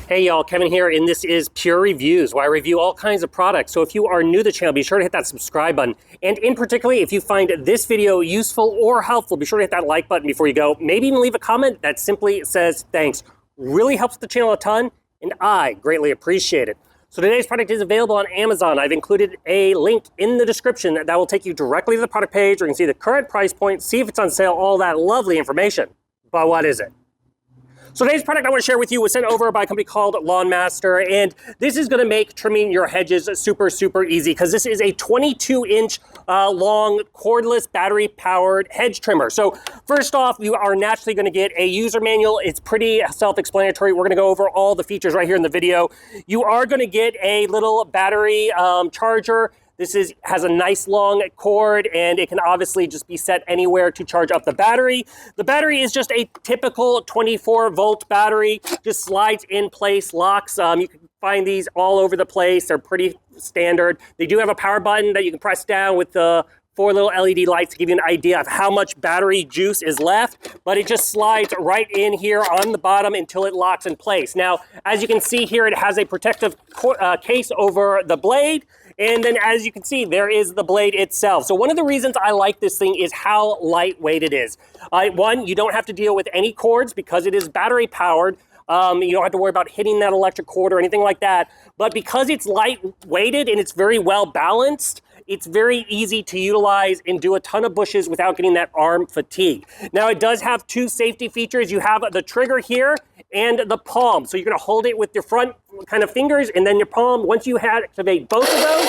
Hey y'all, Kevin here, and this is Pure Reviews, where I review all kinds of products. So if you are new to the channel, be sure to hit that subscribe button. And in particular, if you find this video useful or helpful, be sure to hit that like button before you go. Maybe even leave a comment that simply says thanks. Really helps the channel a ton, and I greatly appreciate it. So today's product is available on Amazon. I've included a link in the description that will take you directly to the product page, where you can see the current price point, see if it's on sale, all that lovely information. But what is it? So today's product I want to share with you was sent over by a company called LawnMaster, and this is going to make trimming your hedges super, super easy, because this is a 22-inch long cordless battery-powered hedge trimmer. So first off, you are naturally going to get a user manual. It's pretty self-explanatory. We're going to go over all the features right here in the video. You are going to get a little battery charger. This has a nice long cord, and it can obviously just be set anywhere to charge up the battery. The battery is just a typical 24-volt battery, just slides in place, locks. You can find these all over the place. They're pretty standard. They do have a power button that you can press down with the 4 little LED lights to give you an idea of how much battery juice is left, but it just slides right in here on the bottom until it locks in place. Now, as you can see here, it has a protective case over the blade. And then as you can see, there is the blade itself. So one of the reasons I like this thing is how lightweight it is. One, you don't have to deal with any cords because it is battery powered. You don't have to worry about hitting that electric cord or anything like that. But because it's lightweighted and it's very well balanced, it's very easy to utilize and do a ton of bushes without getting that arm fatigue. Now, it does have 2 safety features. You have the trigger here and the palm. So you're gonna hold it with your front kind of fingers and then your palm. Once you activate both of those,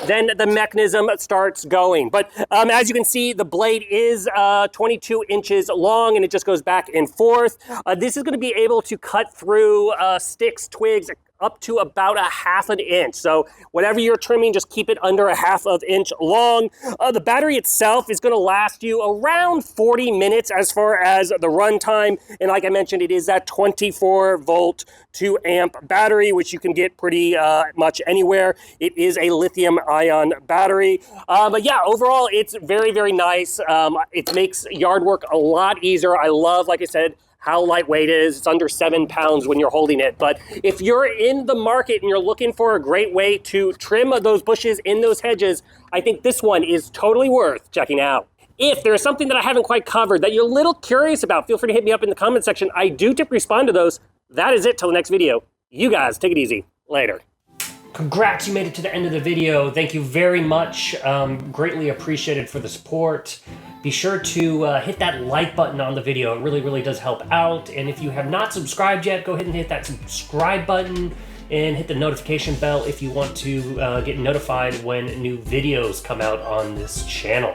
then the mechanism starts going. But as you can see, the blade is 22 inches long, and it just goes back and forth. This is gonna be able to cut through sticks, twigs, up to about 1/2 inch. So whatever you're trimming, just keep it under 1/2 inch long. The battery itself is gonna last you around 40 minutes as far as the runtime. And like I mentioned, it is that 24-volt 2-amp battery, which you can get pretty much anywhere. It is a lithium-ion battery. But yeah, overall, it's very, very nice. It makes yard work a lot easier. I love, like I said, how lightweight it is. It's under 7 pounds when you're holding it. But if you're in the market and you're looking for a great way to trim those bushes in those hedges, I think this one is totally worth checking out. If there is something that I haven't quite covered that you're a little curious about, feel free to hit me up in the comment section. I do respond to those. That is it till the next video. You guys take it easy. Later. Congrats, you made it to the end of the video. Thank you very much. Greatly appreciated for the support. Be sure to hit that like button on the video. It really, really does help out. And if you have not subscribed yet, go ahead and hit that subscribe button and hit the notification bell if you want to get notified when new videos come out on this channel.